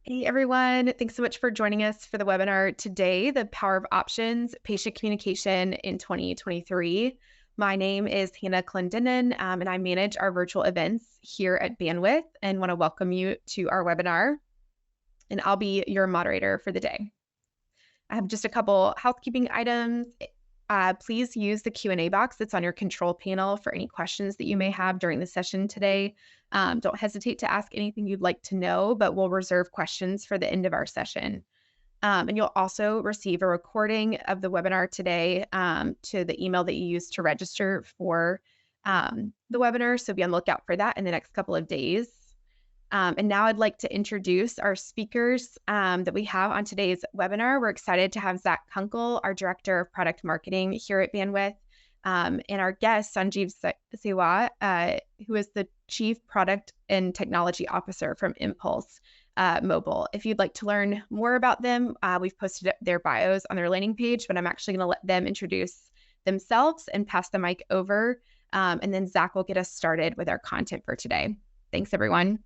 Hey everyone, thanks so much for joining us for the webinar today, The Power of Options, Patient Communication in 2023. My name is Hannah Clendenin, and I manage our virtual events here at Bandwidth and want to welcome you to our webinar. And I'll be your moderator for the day. I have just a couple housekeeping items. Please use the Q&A box that's on your control panel for any questions that you may have during the session today. Don't hesitate to ask anything you'd like to know, but we'll reserve questions for the end of our session. And you'll also receive a recording of the webinar today to the email that you used to register for the webinar. So be on the lookout for that in the next couple of days. And now I'd like to introduce our speakers that we have on today's webinar. We're excited to have Zach Kunkel, our Director of Product Marketing here at Bandwidth, and our guest, Sanjeev Siwa, who is the Chief Product and Technology Officer from Impulse Mobile. If you'd like to learn more about them, we've posted their bios on their landing page, but I'm actually going to let them introduce themselves and pass the mic over. And then Zach will get us started with our content for today. Thanks, everyone.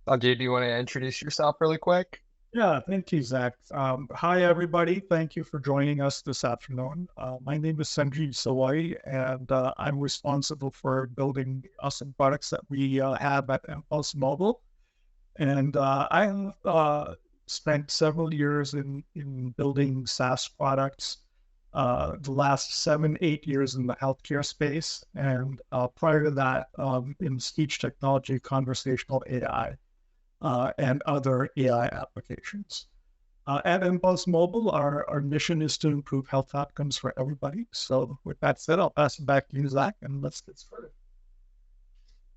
Sanjay, do you want to introduce yourself really quick? Yeah, thank you, Zach. Hi, everybody. Thank you for joining us this afternoon. My name is Sanjeev Sawai, and I'm responsible for building awesome products that we have at Impulse Mobile. And I have spent several years in building SaaS products, the last 7-8 years in the healthcare space, and prior to that, in speech technology, conversational AI. And other AI applications. At Impulse Mobile, our mission is to improve health outcomes for everybody. So with that said, I'll pass it back to you, Zach, and let's get started.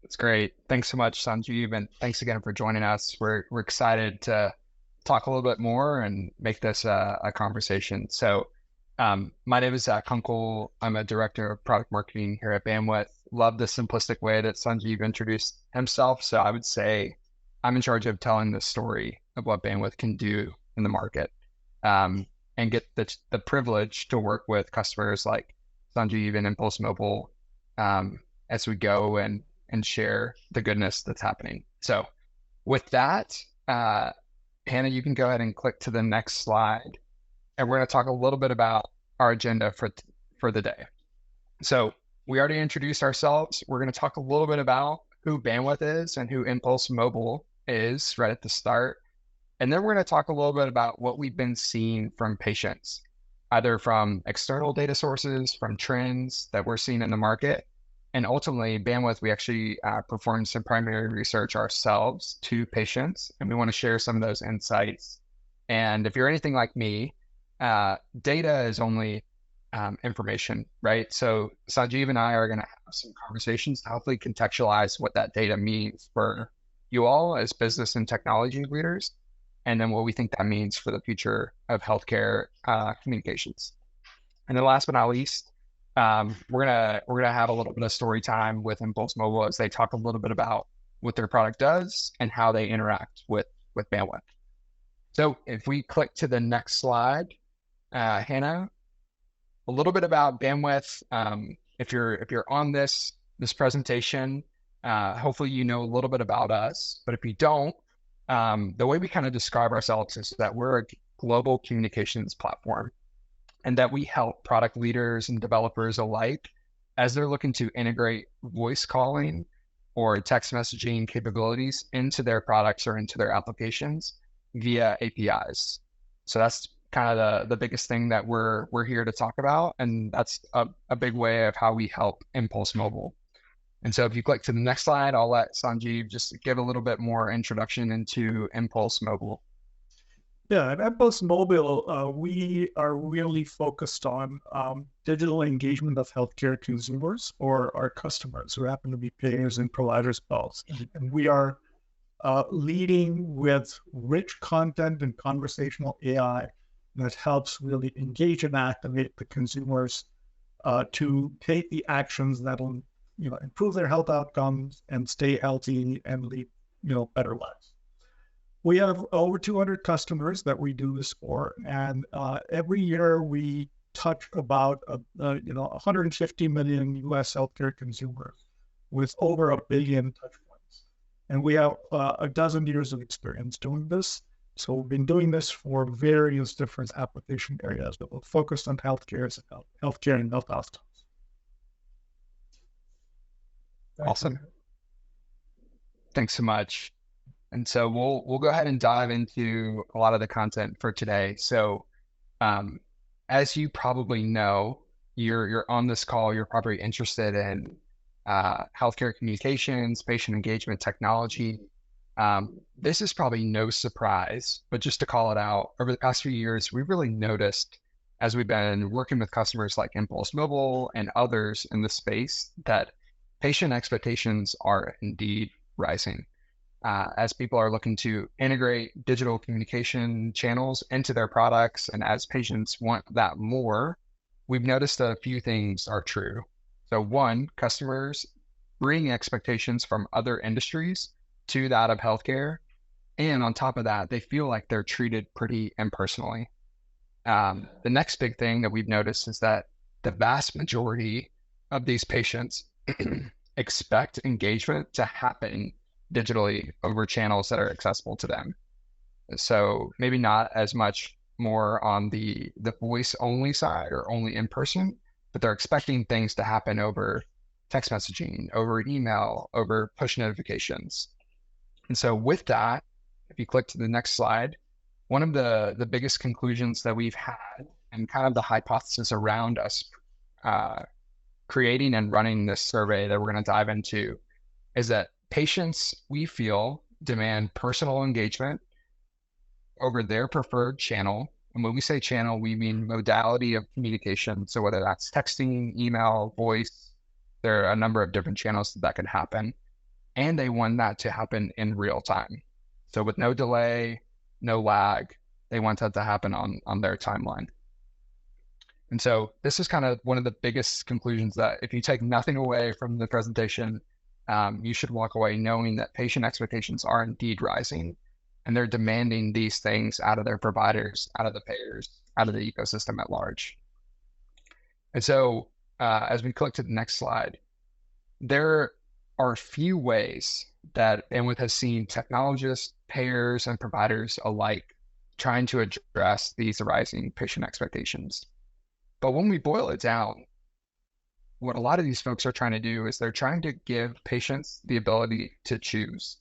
That's great. Thanks so much, Sanjeev, and thanks again for joining us. We're excited to talk a little bit more and make this a conversation. So my name is Zach Kunkel. I'm a Director of Product Marketing here at Bandwidth. Love the simplistic way that Sanjeev introduced himself. So I would say I'm in charge of telling the story of what Bandwidth can do in the market, and get the privilege to work with customers like Sanjeev and Impulse Mobile as we go and share the goodness that's happening. So with that, Hannah, you can go ahead and click to the next slide, and we're going to talk a little bit about our agenda for the day. So we already introduced ourselves. We're going to talk a little bit about who Bandwidth is and who Impulse Mobile is right at the start. And then we're going to talk a little bit about what we've been seeing from patients, either from external data sources, from trends that we're seeing in the market. And ultimately, Bandwidth, we actually performed some primary research ourselves to patients, and we want to share some of those insights. And if you're anything like me, data is only information, right? So Sanjeev and I are going to have some conversations to hopefully contextualize what that data means for you all as business and technology leaders, and then what we think that means for the future of healthcare communications. And then last but not least, we're gonna have a little bit of story time with Impulse Mobile as they talk a little bit about what their product does and how they interact with Bandwidth. So if we click to the next slide, Hannah, a little bit about Bandwidth. If you're on this presentation, hopefully you know a little bit about us. But if you don't, the way we kind of describe ourselves is that we're a global communications platform, and that we help product leaders and developers alike as they're looking to integrate voice calling or text messaging capabilities into their products or into their applications via APIs. So that's kind of the biggest thing that we're here to talk about, and that's a big way of how we help Impulse Mobile. And so if you click to the next slide, I'll let Sanjeev just give a little bit more introduction into Impulse Mobile. Yeah, at Impulse Mobile, we are really focused on digital engagement of healthcare consumers or our customers who happen to be payers and providers both. And we are leading with rich content and conversational AI that helps really engage and activate the consumers to take the actions that will improve their health outcomes and stay healthy and lead better lives. We have over 200 customers that we do this for, and every year we touch about 150 million U.S. healthcare consumers with over 1 billion touch points. And we have a dozen years of experience doing this. So we've been doing this for various different application areas, but we're focused on healthcare and health outcomes. Awesome. Thanks so much. And so we'll go ahead and dive into a lot of the content for today. So as you probably know, you're on this call, you're probably interested in healthcare communications, patient engagement technology. This is probably no surprise, but just to call it out, over the past few years, we've really noticed as we've been working with customers like Impulse Mobile and others in the space that patient expectations are indeed rising. As people are looking to integrate digital communication channels into their products, and as patients want that more, we've noticed a few things are true. So one, customers bring expectations from other industries to that of healthcare. And on top of that, they feel like they're treated pretty impersonally. The next big thing that we've noticed is that the vast majority of these patients expect engagement to happen digitally over channels that are accessible to them. So maybe not as much more on the voice only side or only in person, but they're expecting things to happen over text messaging, over email, over push notifications. And so with that, if you click to the next slide, one of the biggest conclusions that we've had and kind of the hypothesis around us creating and running this survey that we're going to dive into is that patients, we feel, demand personal engagement over their preferred channel. And when we say channel, we mean modality of communication. So whether that's texting, email, voice, there are a number of different channels that can happen. And they want that to happen in real time. So with no delay, no lag, they want that to happen on their timeline. And so this is kind of one of the biggest conclusions that if you take nothing away from the presentation, you should walk away knowing that patient expectations are indeed rising, and they're demanding these things out of their providers, out of the payers, out of the ecosystem at large. And so as we click to the next slide, there are a few ways that Bandwidth has seen technologists, payers, and providers alike trying to address these rising patient expectations. But when we boil it down, what a lot of these folks are trying to do is they're trying to give patients the ability to choose.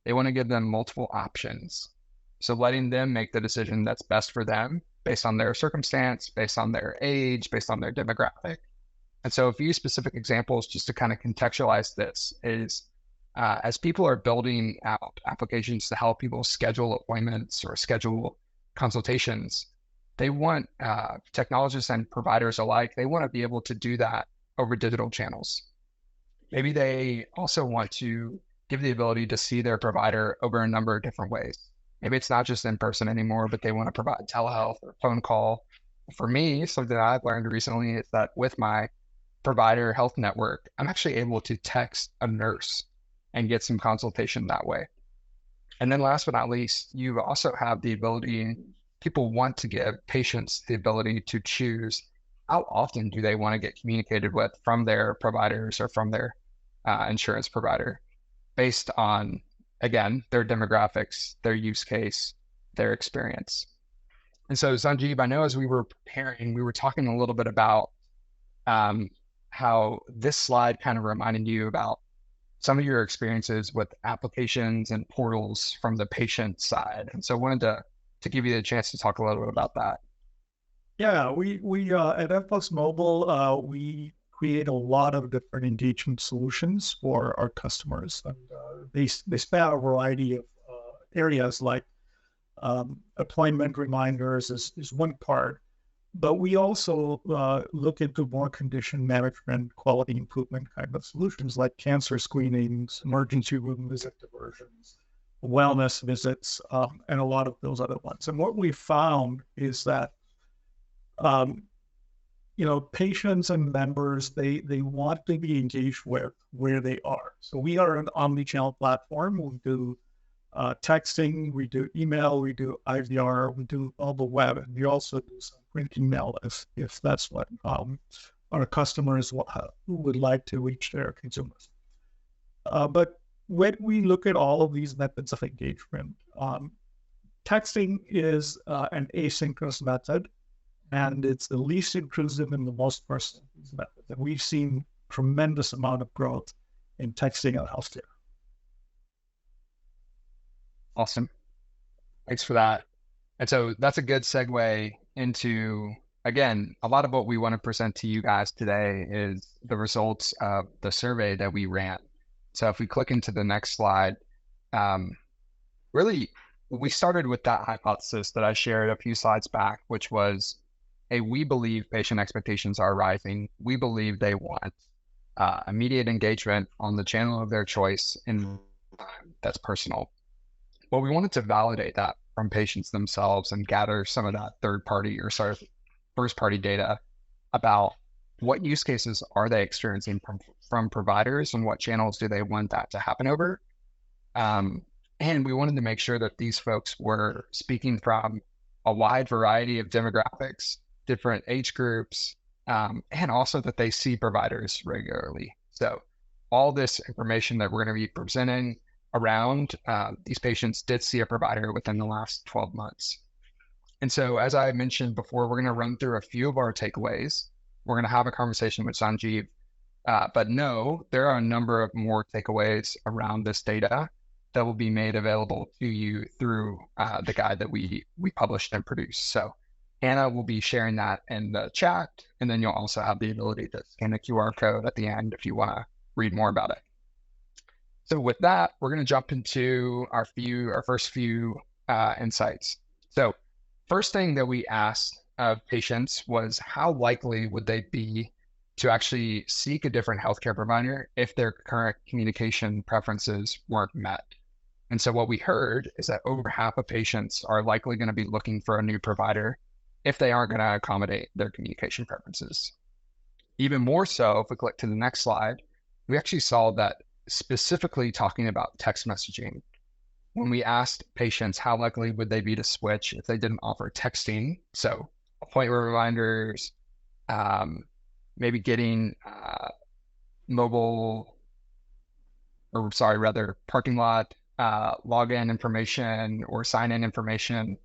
They want to give them multiple options. So letting them make the decision that's best for them based on their circumstance, based on their age, based on their demographic. And so a few specific examples just to kind of contextualize this is as people are building out applications to help people schedule appointments or schedule consultations, they want technologists and providers alike, they want to be able to do that over digital channels. Maybe they also want to give the ability to see their provider over a number of different ways. Maybe it's not just in person anymore, but they want to provide telehealth or phone call. For me, something that I've learned recently is that with my provider health network, I'm actually able to text a nurse and get some consultation that way. And then last but not least, you also have the ability, people want to give patients the ability to choose how often do they want to get communicated with from their providers or from their insurance provider based on, again, their demographics, their use case, their experience. And so Sanjeev, I know as we were preparing, we were talking a little bit about how this slide kind of reminded you about some of your experiences with applications and portals from the patient side. And so I wanted to give you the chance to talk a little bit about that. Yeah, we at Impulse Mobile, we create a lot of different engagement solutions for our customers. And they span a variety of areas like appointment reminders is one part, but we also look into more condition management, quality improvement kind of solutions like cancer screenings, emergency room visit diversions, wellness visits, and a lot of those other ones. And what we found is that patients and members, they want to be engaged with where they are. So we are an omni-channel platform. We do texting, we do email, we do IVR, we do all the web, and we also do some print email if that's what our customers who would like to reach their consumers. But when we look at all of these methods of engagement, texting is an asynchronous method, and it's the least intrusive and the most personal method. And we've seen tremendous amount of growth in texting and healthcare. Awesome. Thanks for that. And so that's a good segue into, again, a lot of what we want to present to you guys today is the results of the survey that we ran. So if we click into the next slide, really, we started with that hypothesis that I shared a few slides back, which was, hey, we believe patient expectations are rising. We believe they want immediate engagement on the channel of their choice in time that's personal. Well, we wanted to validate that from patients themselves and gather some of that third-party or first-party data about what use cases are they experiencing from providers and what channels do they want that to happen over. And we wanted to make sure that these folks were speaking from a wide variety of demographics, different age groups, and also that they see providers regularly. So all this information that we're going to be presenting around these patients did see a provider within the last 12 months. And so, as I mentioned before, we're going to run through a few of our takeaways. We're going to have a conversation with Sanjeev, but no, there are a number of more takeaways around this data that will be made available to you through the guide that we published and produced. So Hannah will be sharing that in the chat, and then you'll also have the ability to scan the QR code at the end if you want to read more about it. So with that, we're going to jump into our first few insights. So first thing that we asked of patients was how likely would they be to actually seek a different healthcare provider if their current communication preferences weren't met. And so what we heard is that over half of patients are likely going to be looking for a new provider if they aren't going to accommodate their communication preferences. Even more so, if we click to the next slide, we actually saw that specifically talking about text messaging, when we asked patients how likely would they be to switch if they didn't offer texting, so appointment reminders, maybe getting parking lot login information or sign-in information,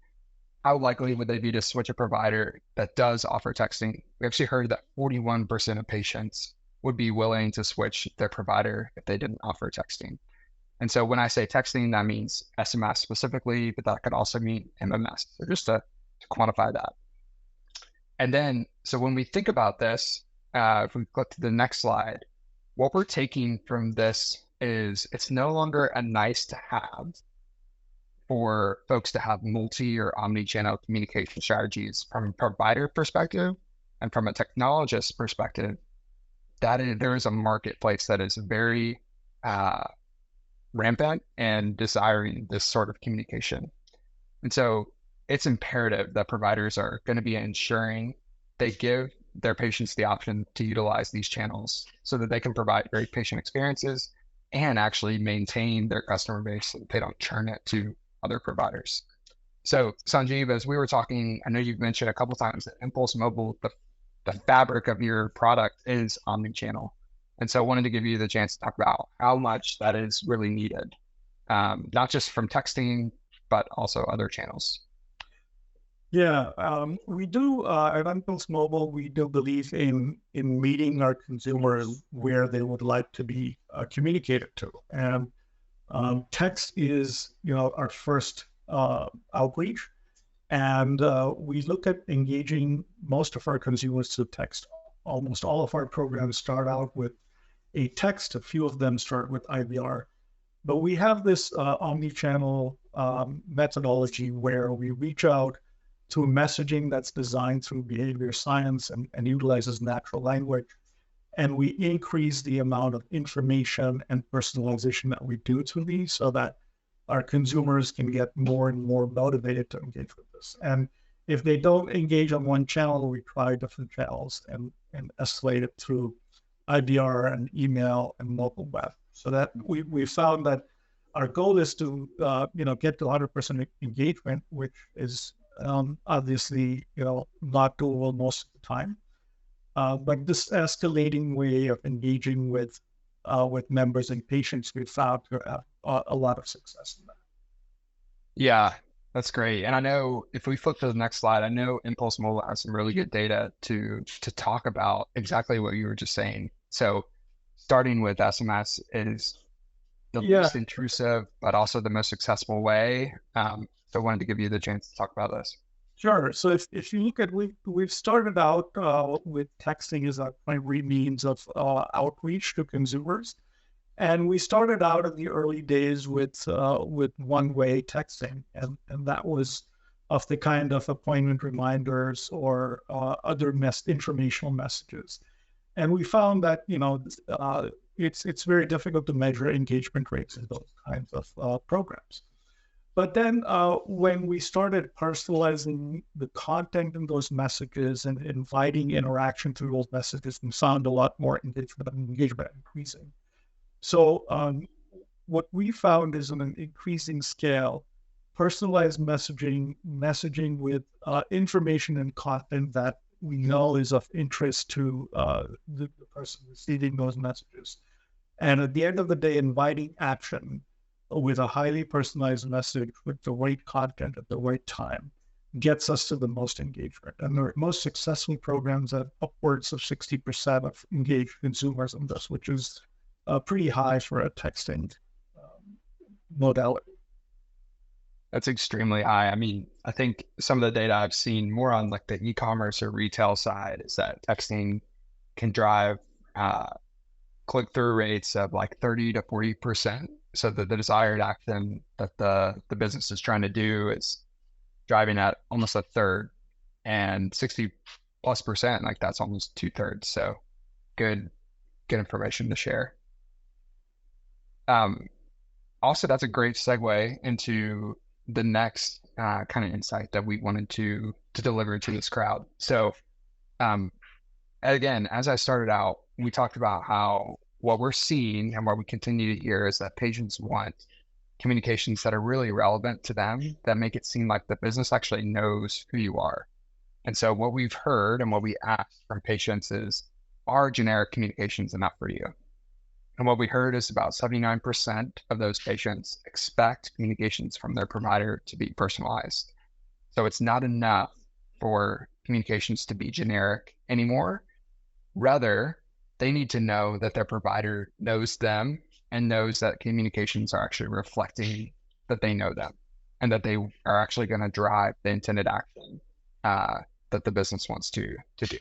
how likely would they be to switch a provider that does offer texting? We actually heard that 41% of patients would be willing to switch their provider if they didn't offer texting. And so when I say texting, that means SMS specifically, but that could also mean MMS. So just to quantify that. And then, so when we think about this, if we click to the next slide, what we're taking from this is it's no longer a nice to have for folks to have multi or omni-channel communication strategies from a provider perspective and from a technologist perspective. There is a marketplace that is very rampant and desiring this sort of communication. And so it's imperative that providers are going to be ensuring they give their patients the option to utilize these channels so that they can provide great patient experiences and actually maintain their customer base so that they don't churn it to other providers. So Sanjeev, as we were talking, I know you've mentioned a couple of times that Impulse Mobile, the fabric of your product is omni-channel. And so I wanted to give you the chance to talk about how much that is really needed, not just from texting, but also other channels. Yeah, we do at Impulse Mobile, we do believe in meeting our consumers where they would like to be communicated to. And text is, our first outreach. And we look at engaging most of our consumers through text. Almost all of our programs start out with a text. A few of them start with IVR. But we have this omni-channel methodology where we reach out to messaging that's designed through behavior science and utilizes natural language. And we increase the amount of information and personalization that we do to these so that our consumers can get more and more motivated to engage with this. And if they don't engage on one channel, we try different channels and escalate it through IVR and email and mobile web. So that we found that our goal is to get to 100% engagement, which is obviously not doable most of the time. But this escalating way of engaging with with members and patients, we found to have a lot of success in that. Yeah, that's great. And I know if we flip to the next slide, I know Impulse Mobile has some really good data to talk about exactly what you were just saying. So starting with SMS is the least intrusive, but also the most successful way. So I wanted to give you the chance to talk about this. Sure. So if you look at, we've started out with texting as our primary means of outreach to consumers. And we started out in the early days with one-way texting, and that was of the kind of appointment reminders or other informational messages. And we found that it's very difficult to measure engagement rates in those kinds of programs. But then when we started personalizing the content in those messages and inviting interaction through those messages, we found a lot more engagement increasing. So what we found is on an increasing scale, personalized messaging with information and content that we know is of interest to the person receiving those messages. And at the end of the day, inviting action with a highly personalized message with the right content at the right time gets us to the most engagement. And the most successful programs have upwards of 60% of engaged consumers in this, which is pretty high for a texting modality. That's extremely high. I mean, I think some of the data I've seen more on like the e-commerce or retail side is that texting can drive click-through rates of like 30 to 40%. So the desired action that the business is trying to do is driving at almost a third, and 60+%, like that's almost 2/3. So good information to share. Also, that's a great segue into the next kind of insight that we wanted to deliver to this crowd. So again, as I started out, we talked about how what we're seeing and what we continue to hear is that patients want communications that are really relevant to them, that make it seem like the business actually knows who you are. And so what we've heard and what we asked from patients is, are generic communications enough for you? And what we heard is about 79% of those patients expect communications from their provider to be personalized. So it's not enough for communications to be generic anymore. Rather, they need to know that their provider knows them and knows that communications are actually reflecting that they know them and that they are actually going to drive the intended action that the business wants to do.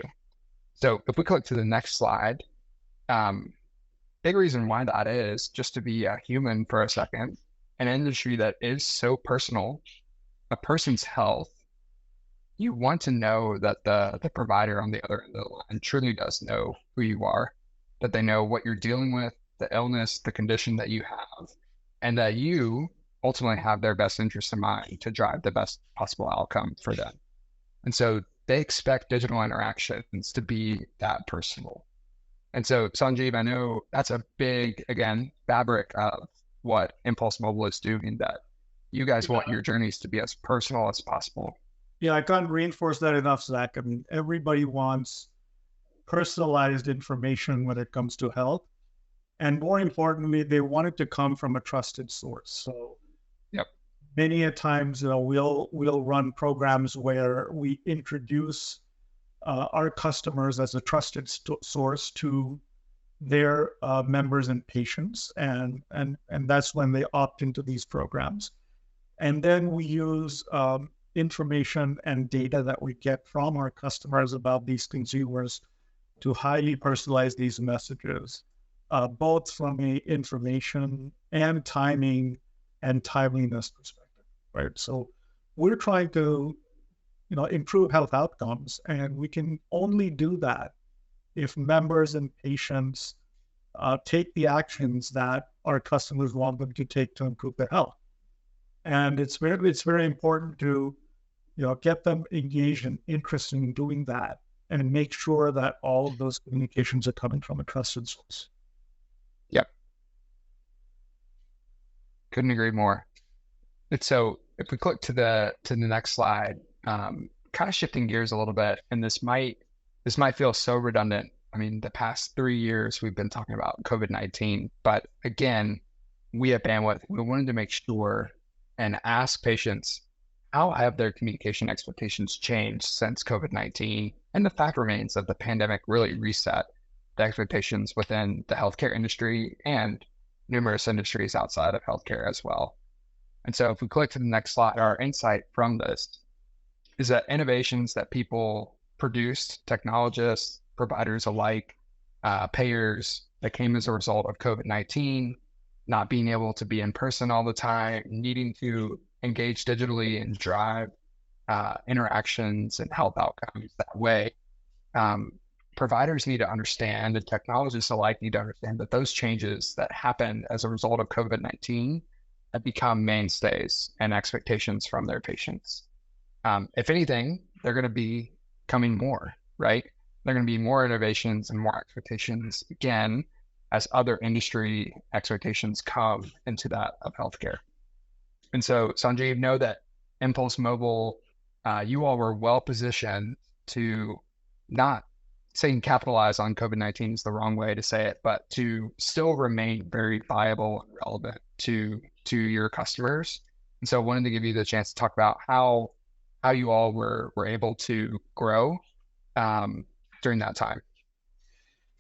So if we click to the next slide, big reason why that is, just to be a human for a second, an industry that is so personal, a person's health, you want to know that the provider on the other end of the line truly does know who you are, that they know what you're dealing with, the illness, the condition that you have, and that you ultimately have their best interest in mind to drive the best possible outcome for them. And so they expect digital interactions to be that personal. And so, Sanjeev, I know that's a big, again, fabric of what Impulse Mobile is doing, that you guys want your journeys to be as personal as possible. Yeah, I can't reinforce that enough, Zach. I mean, everybody wants personalized information when it comes to health. And more importantly, they want it to come from a trusted source. So many a times, we'll run programs where we introduce our customers as a trusted source to their members and patients. And that's when they opt into these programs. And then we use information and data that we get from our customers about these consumers to highly personalize these messages, both from a information and timing and timeliness perspective, right? So we're trying to, improve health outcomes, and we can only do that if members and patients take the actions that our customers want them to take to improve their health. And it's very important to get them engaged and interested in doing that, and make sure that all of those communications are coming from a trusted source. Yep. Couldn't agree more. And so if we click to the next slide, kind of shifting gears a little bit, and this might feel so redundant, I mean, the past 3 years, we've been talking about COVID-19, but again, we at Bandwidth, we wanted to make sure and ask patients, how have their communication expectations changed since COVID-19? And the fact remains that the pandemic really reset the expectations within the healthcare industry and numerous industries outside of healthcare as well. And so if we click to the next slide, our insight from this is that innovations that people produced, technologists, providers alike, payers, that came as a result of COVID-19, not being able to be in person all the time, needing to engage digitally and drive interactions and health outcomes that way. Providers need to understand, and technologists alike need to understand that those changes that happened as a result of COVID-19 have become mainstays and expectations from their patients. If anything, they're going to be coming more, right? There are going to be more innovations and more expectations, again, as other industry expectations come into that of healthcare. And so, Sanjeev, know that Impulse Mobile, you all were well positioned to not saying capitalize on COVID-19 is the wrong way to say it, but to still remain very viable and relevant to your customers. And so I wanted to give you the chance to talk about how you all were able to grow during that time.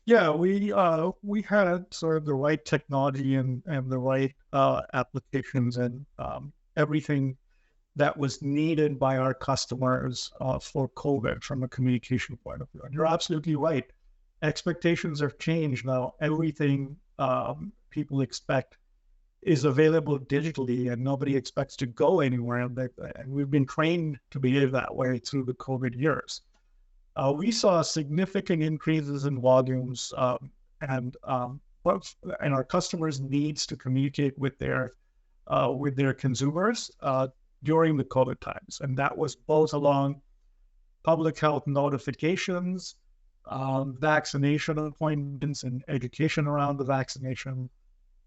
Yeah, we had sort of the right technology and the right applications and everything that was needed by our customers for COVID from a communication point of view. And you're absolutely right. Expectations have changed now. Everything people expect is available digitally, and nobody expects to go anywhere. And we've been trained to behave that way through the COVID years. We saw significant increases in volumes and our customers' needs to communicate with their consumers during the COVID times. And that was both along public health notifications, vaccination appointments, and education around the vaccination.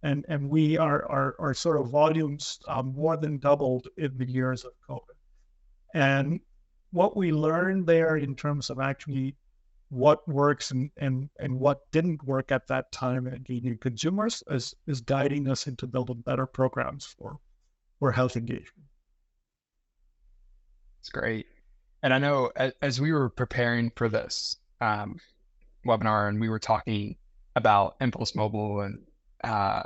And we our sort of volumes more than doubled in the years of COVID. And what we learned there in terms of actually what works and what didn't work at that time and engaging consumers is guiding us into building better programs for health engagement. It's great. And I know as we were preparing for this webinar and we were talking about Impulse Mobile, and I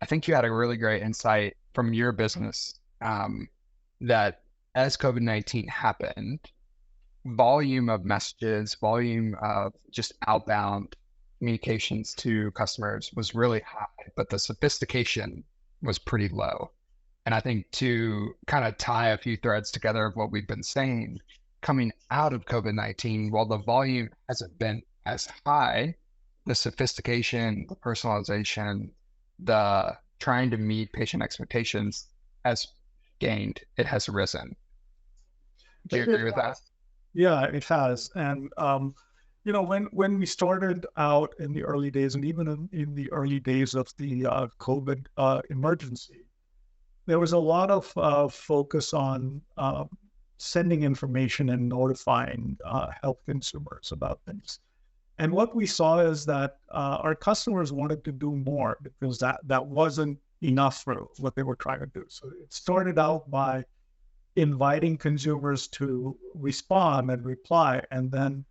think you had a really great insight from your business that as COVID-19 happened, volume of messages, volume of just outbound communications to customers was really high, but the sophistication was pretty low. And I think to kind of tie a few threads together of what we've been saying, coming out of COVID-19, while the volume hasn't been as high, the sophistication, the personalization, the trying to meet patient expectations has gained, it has risen. Do you agree with that? Yeah, it has. And, when we started out in the early days, and even in the early days of the COVID emergency, there was a lot of focus on sending information and notifying health consumers about things. And what we saw is that our customers wanted to do more because that wasn't enough for what they were trying to do. So it started out by inviting consumers to respond and reply, and then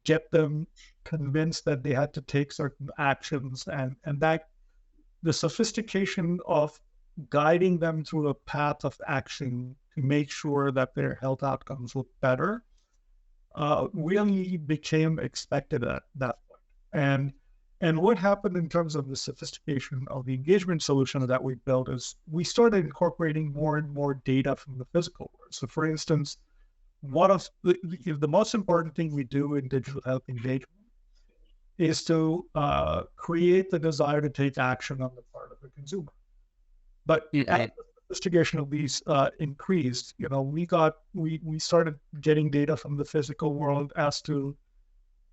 get them convinced that they had to take certain actions, and that the sophistication of guiding them through a path of action to make sure that their health outcomes look better really became expected at that point. And what happened in terms of the sophistication of the engagement solution that we built is we started incorporating more and more data from the physical world. So for instance, one of the most important thing we do in digital health engagement is to create the desire to take action on the part of the consumer. But as the sophistication of these increased, we started getting data from the physical world as to,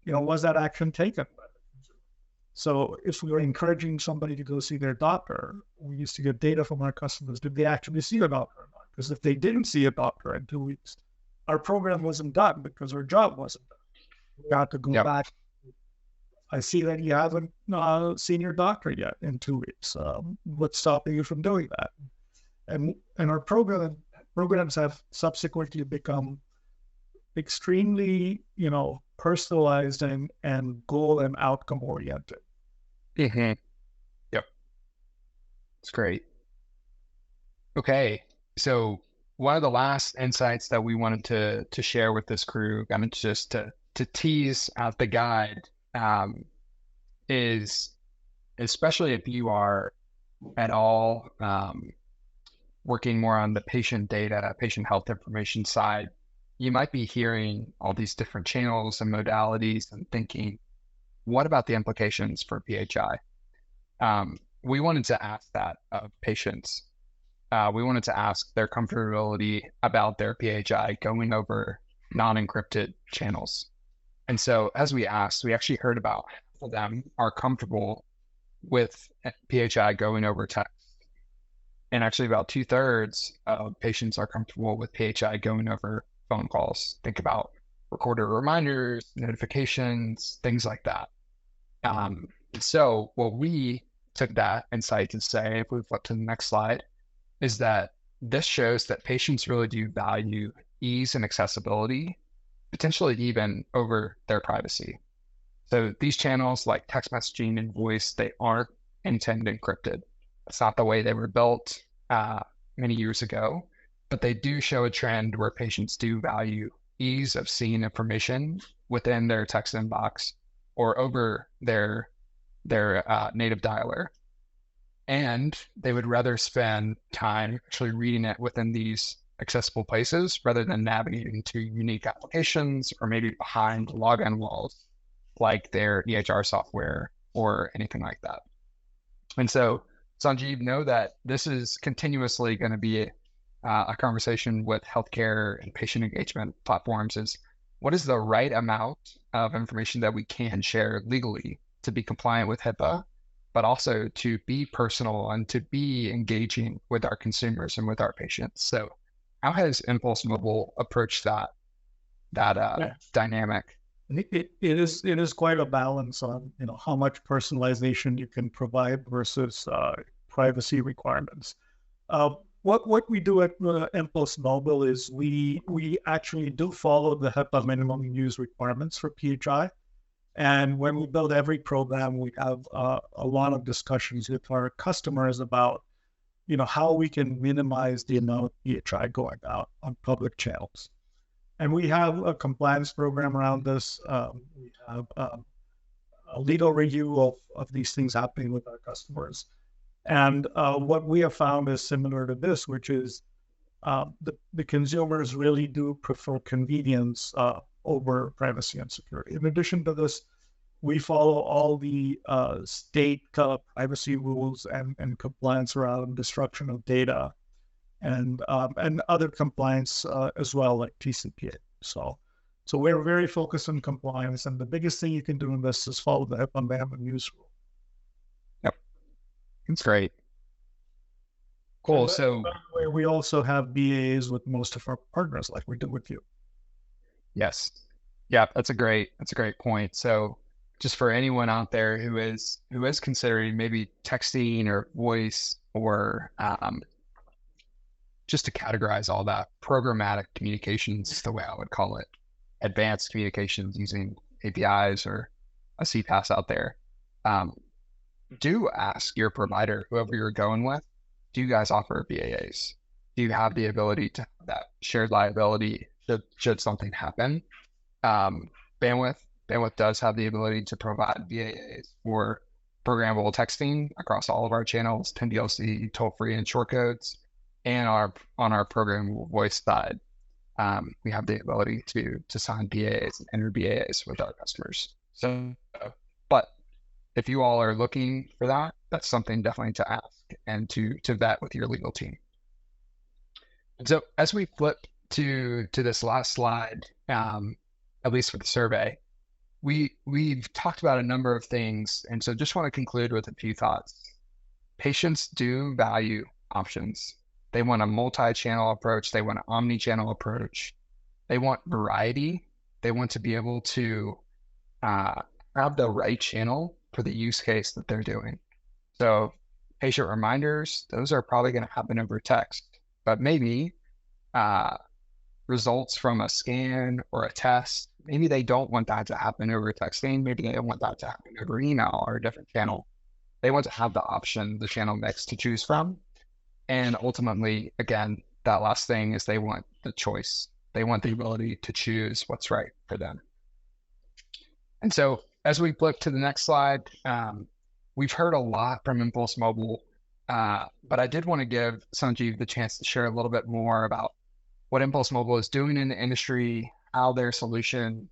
was that action taken by the consumer? So if we were encouraging somebody to go see their doctor, we used to get data from our customers. Did they actually see a doctor or not? Because if they didn't see a doctor in 2 weeks, our program wasn't done because our job wasn't done. We had to go back I see that you haven't seen your doctor yet in 2 weeks. What's stopping you from doing that? And our programs have subsequently become extremely, personalized and goal and outcome oriented. Mm-hmm. Yep. It's great. Okay. So one of the last insights that we wanted to share with this crew, kind of just to tease out the guide, is especially if you are at all working more on the patient data, patient health information side, you might be hearing all these different channels and modalities and thinking, what about the implications for PHI? We wanted to ask that of patients. We wanted to ask their comfortability about their PHI going over non-encrypted channels. And so as we asked, we actually heard about half of them are comfortable with PHI going over text. And actually about 2/3 of patients are comfortable with PHI going over phone calls. Think about recorded reminders, notifications, things like that. So what we took that insight to say, if we flip to the next slide, is that this shows that patients really do value ease and accessibility, potentially even over their privacy. So these channels like text messaging and voice, they aren't end-to-end encrypted. That's not the way they were built many years ago, but they do show a trend where patients do value ease of seeing information within their text inbox or over their native dialer. And they would rather spend time actually reading it within these accessible places rather than navigating to unique applications or maybe behind login walls like their EHR software or anything like that. And so, Sanjeev, know that this is continuously going to be a conversation with healthcare and patient engagement platforms is what is the right amount of information that we can share legally to be compliant with HIPAA, but also to be personal and to be engaging with our consumers and with our patients. So how has Impulse Mobile approached that dynamic? It is quite a balance on how much personalization you can provide versus privacy requirements. What we do at Impulse Mobile is we actually do follow the HIPAA minimum use requirements for PHI. And when we build every program, we have a lot of discussions with our customers about how we can minimize the amount of PHI going out on public channels. And we have a compliance program around this. We have a legal review of these things happening with our customers. And what we have found is similar to this, which is the consumers really do prefer convenience over privacy and security. In addition to this, we follow all the state privacy rules and compliance around destruction of data and other compliance as well, like TCPA. So we're very focused on compliance, and the biggest thing you can do in this is follow the HIPAA minimum use rule. Yep, that's great. Cool. So by the way, we also have BAAs with most of our partners, like we do with you. Yes. Yeah, that's a great point. So just for anyone out there who is considering maybe texting or voice or just to categorize all that programmatic communications is the way I would call it, advanced communications using APIs or a CPaaS out there. Do ask your provider, whoever you're going with, do you guys offer BAAs? Do you have the ability to have that shared liability should something happen? Bandwidth does have the ability to provide BAAs for programmable texting across all of our channels, 10DLC, toll-free, and short codes. And on our programmable voice side, we have the ability to sign BAAs and enter BAAs with our customers. So, but if you all are looking for that, that's something definitely to ask and to vet with your legal team. And so as we flip to this last slide, at least for the survey, we've talked about a number of things. And so just want to conclude with a few thoughts. Patients do value options. They want a multi-channel approach. They want an omni-channel approach. They want variety. They want to be able to have have the right channel for the use case that they're doing. So patient reminders, those are probably going to happen over text, but maybe results from a scan or a test, maybe they don't want that to happen over texting. Maybe they don't want that to happen over email or a different channel. They want to have the option, the channel mix to choose from. And ultimately, again, that last thing is they want the choice. They want the ability to choose what's right for them. And so as we flip to the next slide, we've heard a lot from Impulse Mobile, but I did want to give Sanjeev the chance to share a little bit more about what Impulse Mobile is doing in the industry, how their solution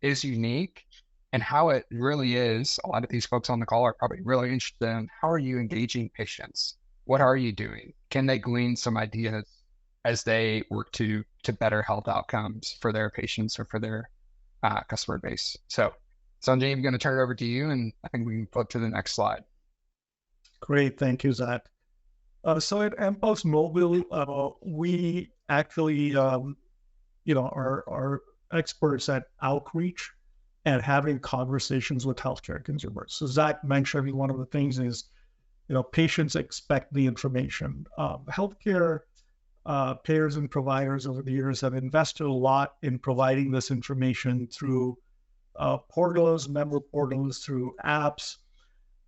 is unique, and how it really is. A lot of these folks on the call are probably really interested in how are you engaging patients? What are you doing? Can they glean some ideas as they work to better health outcomes for their patients or for their customer base? So Sanjeev, I'm going to turn it over to you, and I think we can flip to the next slide. Great, thank you, Zach. So at Impulse Mobile, we actually, are experts at outreach and having conversations with healthcare consumers. So Zach mentioned one of the things is, patients expect the information. Healthcare payers and providers over the years have invested a lot in providing this information through portals, member portals, through apps.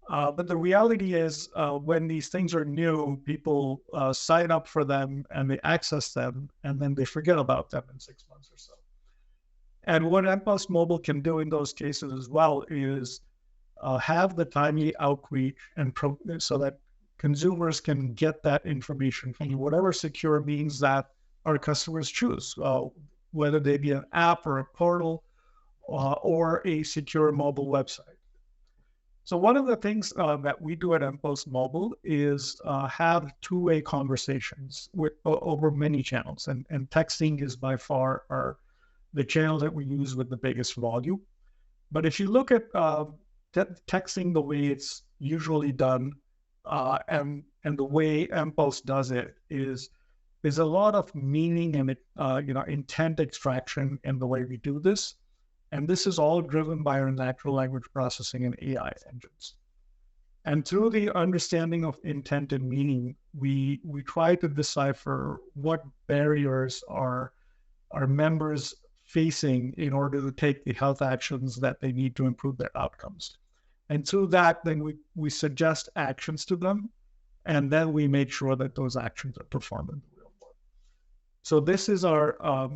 But the reality is when these things are new, people sign up for them and they access them, and then they forget about them in 6 months or so. And what Impulse Mobile can do in those cases as well is have the timely outreach and so that consumers can get that information from whatever secure means that our customers choose, whether they be an app or a portal or a secure mobile website. So one of the things that we do at Impulse Mobile is have two-way conversations over many channels, and texting is by far the channel that we use with the biggest volume. But if you look at texting the way it's usually done, and the way Impulse does it is there's a lot of meaning and intent extraction in the way we do this. And this is all driven by our natural language processing and AI engines. And through the understanding of intent and meaning, we try to decipher what barriers are our members facing in order to take the health actions that they need to improve their outcomes. And through that, then we suggest actions to them, and then we make sure that those actions are performed in the real world. So this is our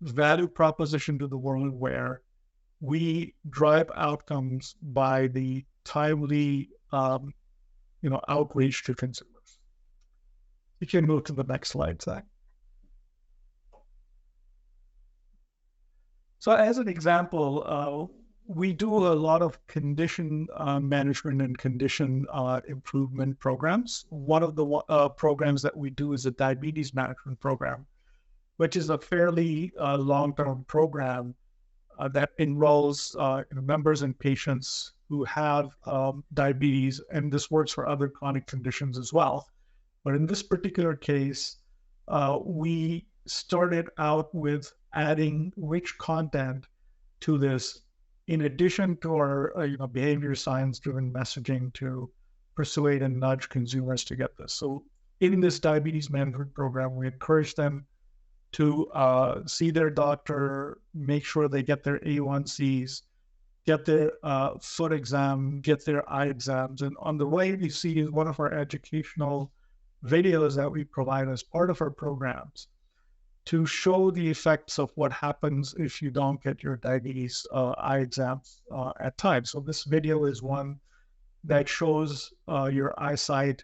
value proposition to the world, where we drive outcomes by the timely, outreach to consumers. You can move to the next slide, Zach. So as an example, we do a lot of condition management and condition improvement programs. One of the programs that we do is a diabetes management program, which is a fairly long-term program that enrolls members and patients who have diabetes, and this works for other chronic conditions as well. But in this particular case, we started out with adding rich content to this, in addition to our behavior science-driven messaging to persuade and nudge consumers to get this. So in this diabetes management program, we encourage them to see their doctor, make sure they get their A1Cs, get their foot exam, get their eye exams. And on the way, you see is one of our educational videos that we provide as part of our programs to show the effects of what happens if you don't get your diabetes eye exams at times. So this video is one that shows your eyesight,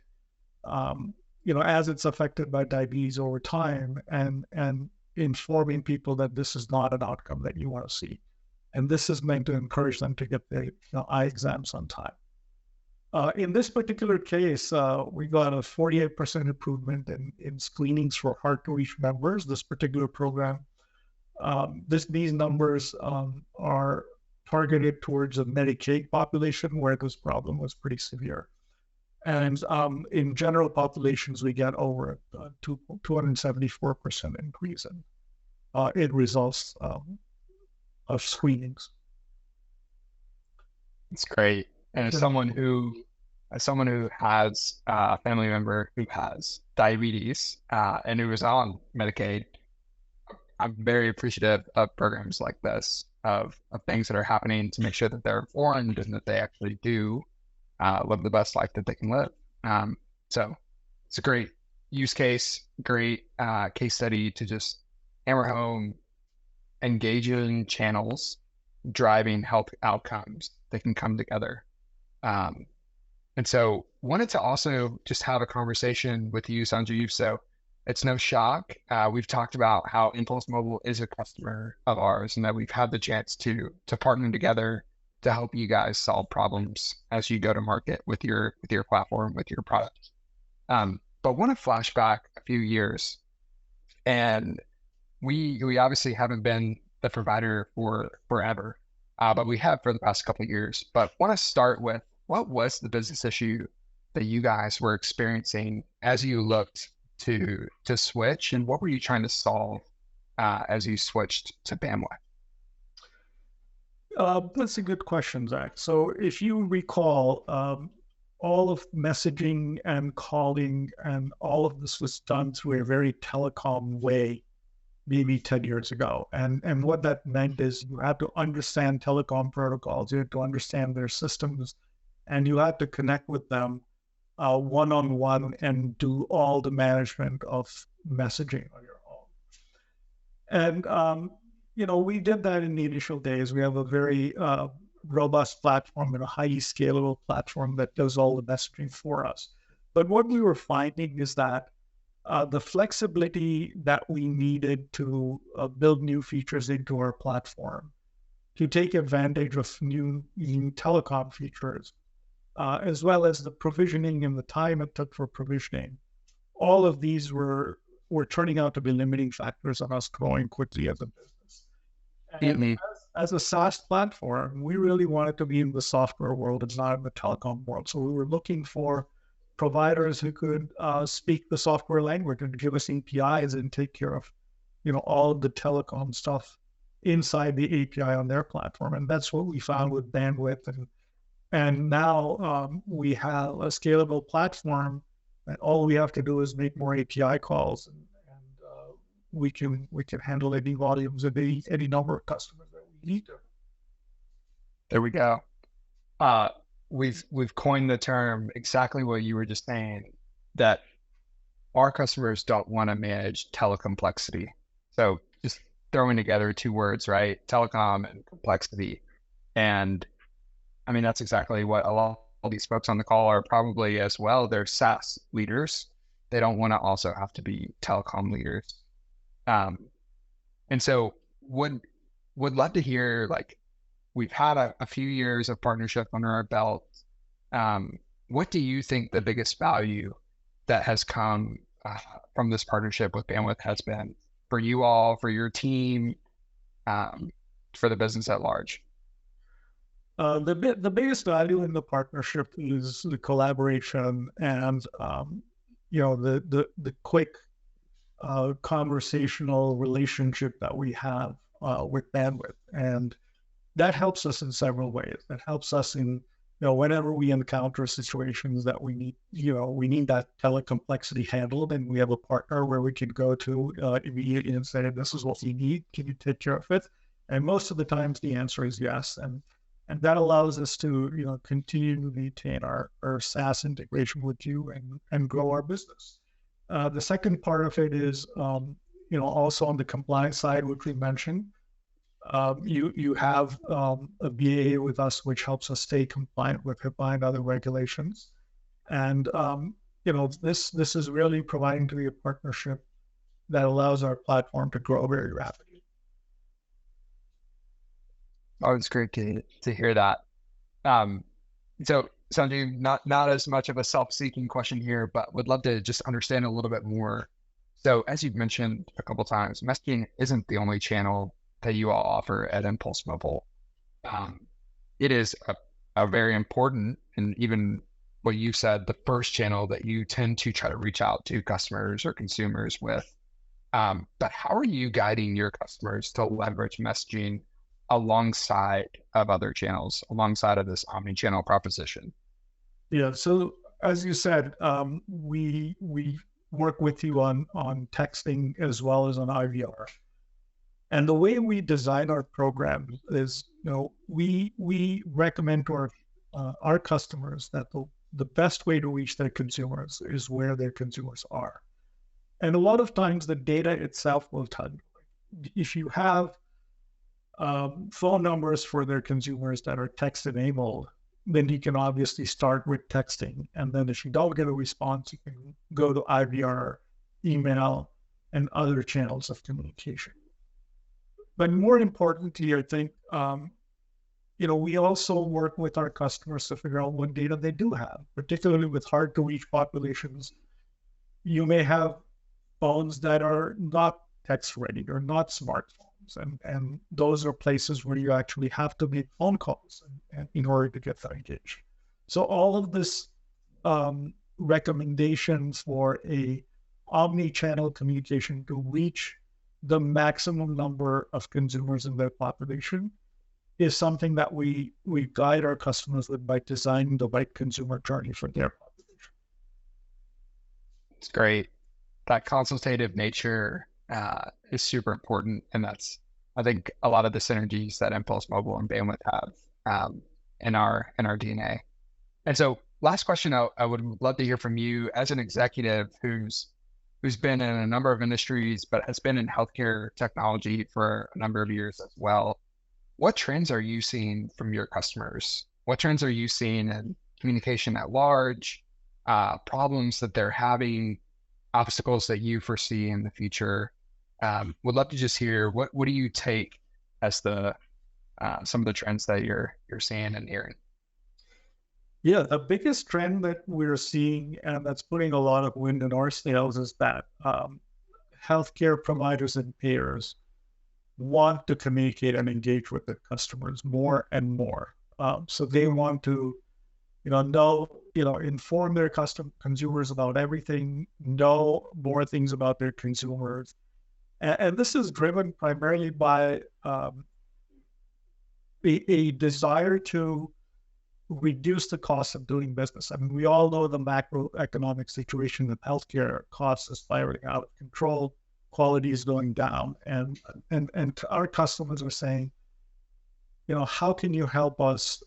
as it's affected by diabetes over time, and informing people that this is not an outcome that you want to see. And this is meant to encourage them to get their eye exams on time. In this particular case, we got a 48% improvement in screenings for hard-to-reach members. This particular program, these numbers are targeted towards a Medicaid population where this problem was pretty severe. And in general populations, we get over a 274% increase in results of screenings. It's great. And as someone who has a family member who has diabetes and who is on Medicaid, I'm very appreciative of programs like this, of things that are happening to make sure that they're informed and that they actually do live the best life that they can live. So it's a great use case, great case study to just hammer home engaging channels, driving health outcomes that can come together. And so wanted to also just have a conversation with you, Sanjeev. So it's no shock. We've talked about how Impulse Mobile is a customer of ours and that we've had the chance to partner together to help you guys solve problems as you go to market with your platform, with your product. But want to flash back a few years, and we obviously haven't been the provider for forever, but we have for the past couple of years. But want to start with, what was the business issue that you guys were experiencing as you looked to switch, and what were you trying to solve as you switched to Bandwidth? That's a good question, Zach. So if you recall, all of messaging and calling and all of this was done through a very telecom way, maybe 10 years ago. And what that meant is you had to understand telecom protocols, you had to understand their systems, and you had to connect with them one-on-one and do all the management of messaging on your own. And, we did that in the initial days. We have a very robust platform and a highly scalable platform that does all the messaging for us. But what we were finding is that the flexibility that we needed to build new features into our platform, to take advantage of new telecom features, as well as the provisioning and the time it took for provisioning, all of these were turning out to be limiting factors on us growing quickly as a business. And as a SaaS platform, we really wanted to be in the software world and not in the telecom world. So we were looking for providers who could speak the software language and give us APIs and take care of, all of the telecom stuff inside the API on their platform. And that's what we found with Bandwidth. And now we have a scalable platform, and all we have to do is make more API calls, and we can handle any volumes of any number of customers that we need to. There we go. We've coined the term exactly what you were just saying, that our customers don't want to manage telecomplexity. So just throwing together two words, right? Telecom and complexity. And I mean, that's exactly what a lot of these folks on the call are probably as well. They're SaaS leaders. They don't want to also have to be telecom leaders. And so would love to hear, like, we've had a few years of partnership under our belt. What do you think the biggest value that has come from this partnership with Bandwidth has been for you all, for your team, for the business at large? The biggest value in the partnership is the collaboration and the quick conversational relationship that we have with Bandwidth, and that helps us in several ways. That helps us in whenever we encounter situations that we need that telecomplexity handled, and we have a partner where we can go to immediately and say, "This is what we need. Can you take care of it?" And most of the times the answer is yes, and that allows us to continue to maintain our SaaS integration with you and grow our business. The second part of it is, also on the compliance side, which we mentioned, you have a BAA with us, which helps us stay compliant with HIPAA and other regulations. And, this is really providing to be a partnership that allows our platform to grow very rapidly. Oh, it's great to hear that. So Sanjeev, not as much of a self-seeking question here, but would love to just understand a little bit more. So as you've mentioned a couple of times, messaging isn't the only channel that you all offer at Impulse Mobile. It is a very important, and even what you said, the first channel that you tend to try to reach out to customers or consumers with. But how are you guiding your customers to leverage messaging alongside of other channels, alongside of this omni-channel proposition? Yeah. So as you said, we work with you on texting as well as on IVR. And the way we design our programs is, we recommend to our customers that the best way to reach their consumers is where their consumers are. And a lot of times the data itself will tell you. If you have phone numbers for their consumers that are text enabled, then you can obviously start with texting. And then if you don't get a response, you can go to IVR, email, and other channels of communication. But more importantly, I think, we also work with our customers to figure out what data they do have, particularly with hard to reach populations. You may have phones that are not text ready or not smartphones. And those are places where you actually have to make phone calls and in order to get that engaged. So all of this recommendations for a omni-channel communication to reach the maximum number of consumers in their population is something that we guide our customers with by designing the right consumer journey for their population. It's great. That consultative nature is super important, and that's, I think, a lot of the synergies that Impulse Mobile and Bandwidth have in our DNA. And so, last question, I would love to hear from you as an executive who's been in a number of industries, but has been in healthcare technology for a number of years as well. What trends are you seeing from your customers? What trends are you seeing in communication at large, problems that they're having, obstacles that you foresee in the future? Would love to just hear what do you take as the some of the trends that you're seeing and hearing? Yeah, the biggest trend that we're seeing, and that's putting a lot of wind in our sails, is that healthcare providers and payers want to communicate and engage with their customers more and more. So they want to, inform their consumers about everything, know more things about their consumers. And this is driven primarily by a desire to reduce the cost of doing business. I mean, we all know the macroeconomic situation in healthcare. Costs are spiraling out of control, quality is going down, and our customers are saying, how can you help us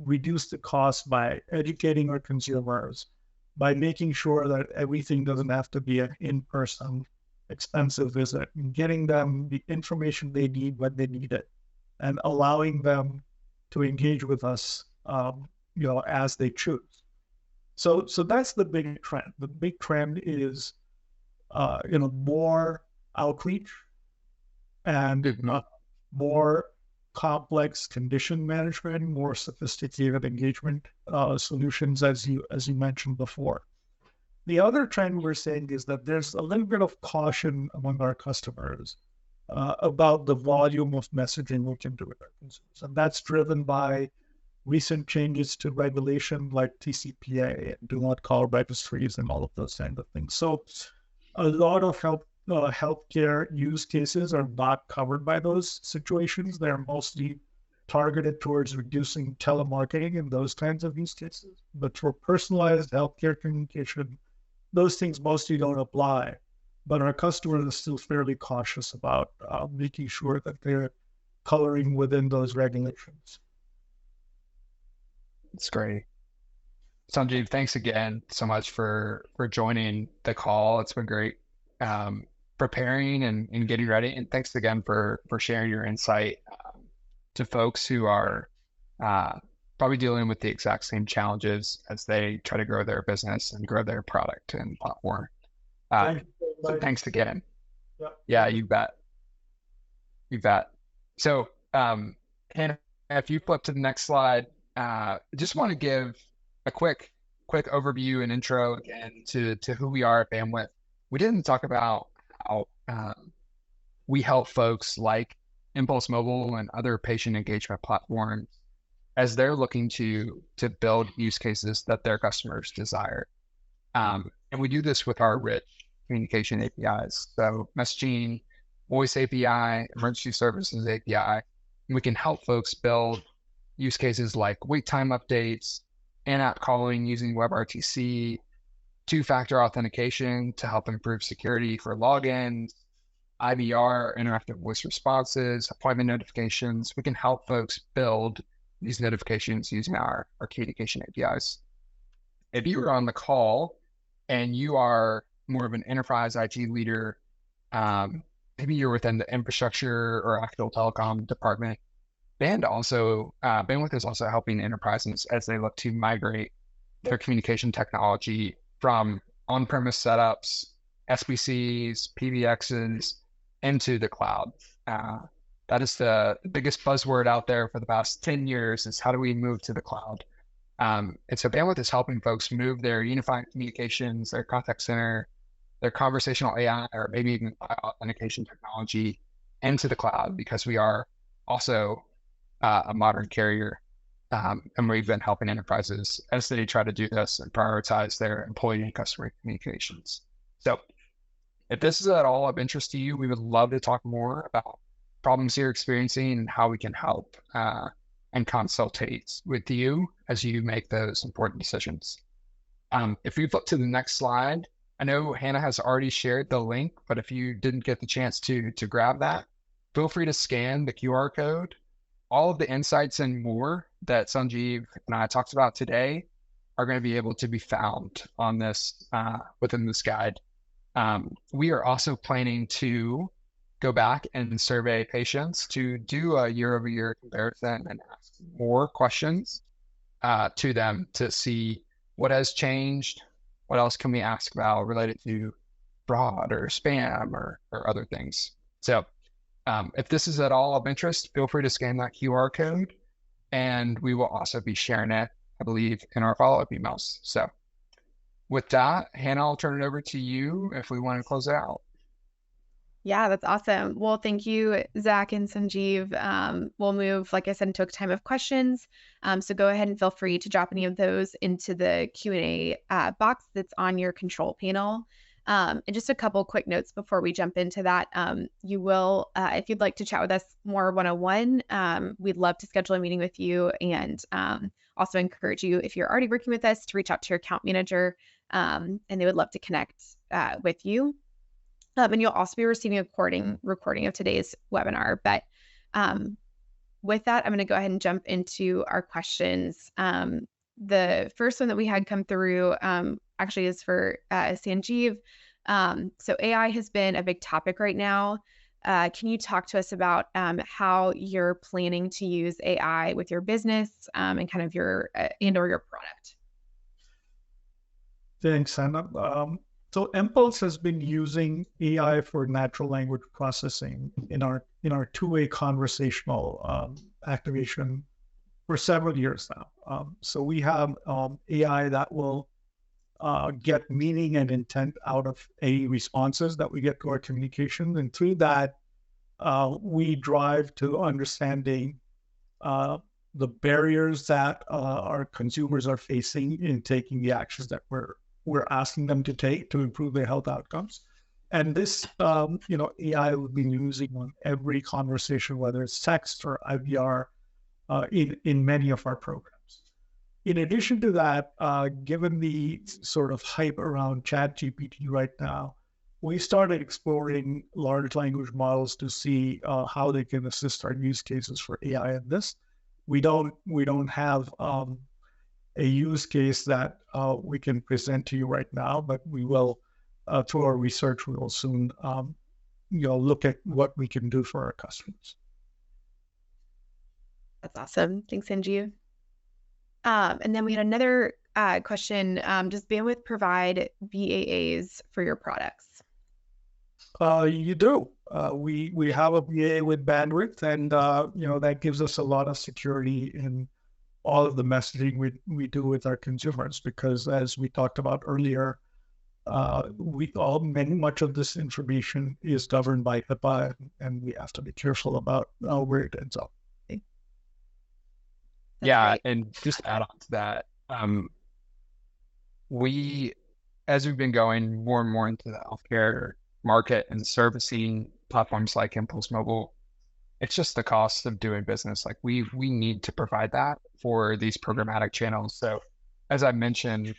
reduce the cost by educating our consumers, by making sure that everything doesn't have to be an in-person expensive visit, and getting them the information they need when they need it, and allowing them to engage with us as they choose. So that's the big trend. The big trend is, more outreach and more complex condition management, more sophisticated engagement solutions, as you mentioned before. The other trend we're seeing is that there's a little bit of caution among our customers about the volume of messaging we can do with our consumers, and that's driven by recent changes to regulation like TCPA and do not call registries and all of those kinds of things. So a lot of healthcare use cases are not covered by those situations. They're mostly targeted towards reducing telemarketing and those kinds of use cases. But for personalized healthcare communication, those things mostly don't apply. But our customers are still fairly cautious about making sure that they're coloring within those regulations. It's great. Sanjeev, thanks again so much for joining the call. It's been great preparing and getting ready. And thanks again for sharing your insight to folks who are probably dealing with the exact same challenges as they try to grow their business and grow their product and platform. So thanks again. Yeah, you bet. You bet. So, Hannah, if you flip to the next slide, just want to give a quick overview and intro again to who we are at Bandwidth. We didn't talk about how we help folks like Impulse Mobile and other patient engagement platforms as they're looking to build use cases that their customers desire. And we do this with our rich communication APIs. So messaging, voice API, emergency services API, And we can help folks build use cases like wait time updates, in-app calling using WebRTC, two-factor authentication to help improve security for logins, IVR, interactive voice responses, appointment notifications. We can help folks build these notifications using our communication APIs. If you are on the call and you are more of an enterprise IT leader, maybe you're within the infrastructure or actual telecom department, Bandwidth is also helping enterprises as they look to migrate their communication technology from on-premise setups, SBCs, PBXs into the cloud. That is the biggest buzzword out there for the past 10 years is how do we move to the cloud? And so Bandwidth is helping folks move their unified communications, their contact center, their conversational AI, or maybe even authentication technology into the cloud because we are also a modern carrier. And we've been helping enterprises as they try to do this and prioritize their employee and customer communications. So if this is at all of interest to you, we would love to talk more about problems you're experiencing and how we can help and consultate with you as you make those important decisions. If we flip to the next slide, I know Hannah has already shared the link, but if you didn't get the chance to grab that, feel free to scan the QR code. All of the insights and more that Sanjeev and I talked about today are going to be able to be found on this within this guide. We are also planning to go back and survey patients to do a year-over-year comparison and ask more questions to them to see what has changed, what else can we ask about related to fraud or spam or other things. So if this is at all of interest, feel free to scan that QR code, and we will also be sharing it, I believe, in our follow-up emails. So with that, Hannah, I'll turn it over to you if we want to close it out. Yeah, that's awesome. Well, thank you, Zach and Sanjeev. We'll move, like I said, into a time of questions. So go ahead and feel free to drop any of those into the Q&A box that's on your control panel. And just a couple quick notes before we jump into that. You will, if you'd like to chat with us more one-on-one, we'd love to schedule a meeting with you, and also encourage you, if you're already working with us, to reach out to your account manager, and they would love to connect with you. And you'll also be receiving a recording of today's webinar. But with that, I'm going to go ahead and jump into our questions. The first one that we had come through actually is for Sanjeev. So AI has been a big topic right now. Can you talk to us about how you're planning to use AI with your business and kind of your and/or your product? Thanks, Hannah. So Impulse has been using AI for natural language processing in our two-way conversational activation for several years now. So we have AI that will get meaning and intent out of any responses that we get to our communication, and through that, we drive to understanding the barriers that our consumers are facing in taking the actions that we're asking them to take to improve their health outcomes. And this, AI we've been using on every conversation, whether it's text or IVR, in many of our programs. In addition to that, given the sort of hype around ChatGPT right now, we started exploring large language models to see how they can assist our use cases for AI in this. We don't have a use case that we can present to you right now, but we will, through our research, we will soon, look at what we can do for our customers. That's awesome. Thanks, Sanjeev. And then we had another question. Does Bandwidth provide BAAs for your products? You do. We have a BAA with Bandwidth, and that gives us a lot of security in all of the messaging we do with our consumers, because as we talked about earlier, much of this information is governed by HIPAA, and we have to be careful about where it ends up. Yeah, and just to add on to that, as we've been going more and more into the healthcare market and servicing platforms like Impulse Mobile, it's just the cost of doing business. Like we need to provide that for these programmatic channels. So as I mentioned,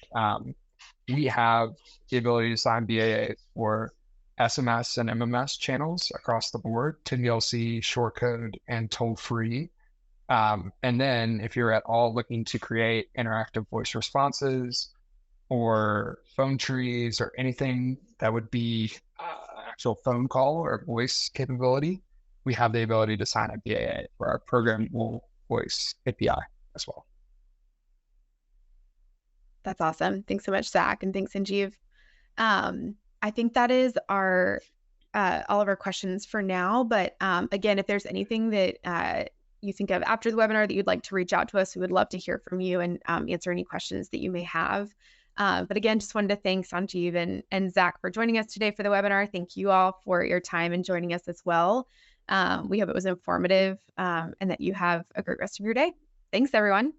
we have the ability to sign BAA for SMS and MMS channels across the board, TLC, short code, and toll free. And then if you're at all looking to create interactive voice responses or phone trees or anything that would be actual phone call or voice capability, we have the ability to sign a BAA for our programmable voice API as well. That's awesome. Thanks so much, Zach, and thanks, Sanjeev. I think that is our all of our questions for now. But again, if there's anything that you think of after the webinar that you'd like to reach out to us, we would love to hear from you and answer any questions that you may have. But again, just wanted to thank Sanjeev and Zach for joining us today for the webinar. Thank you all for your time and joining us as well. We hope it was informative and that you have a great rest of your day. Thanks, everyone.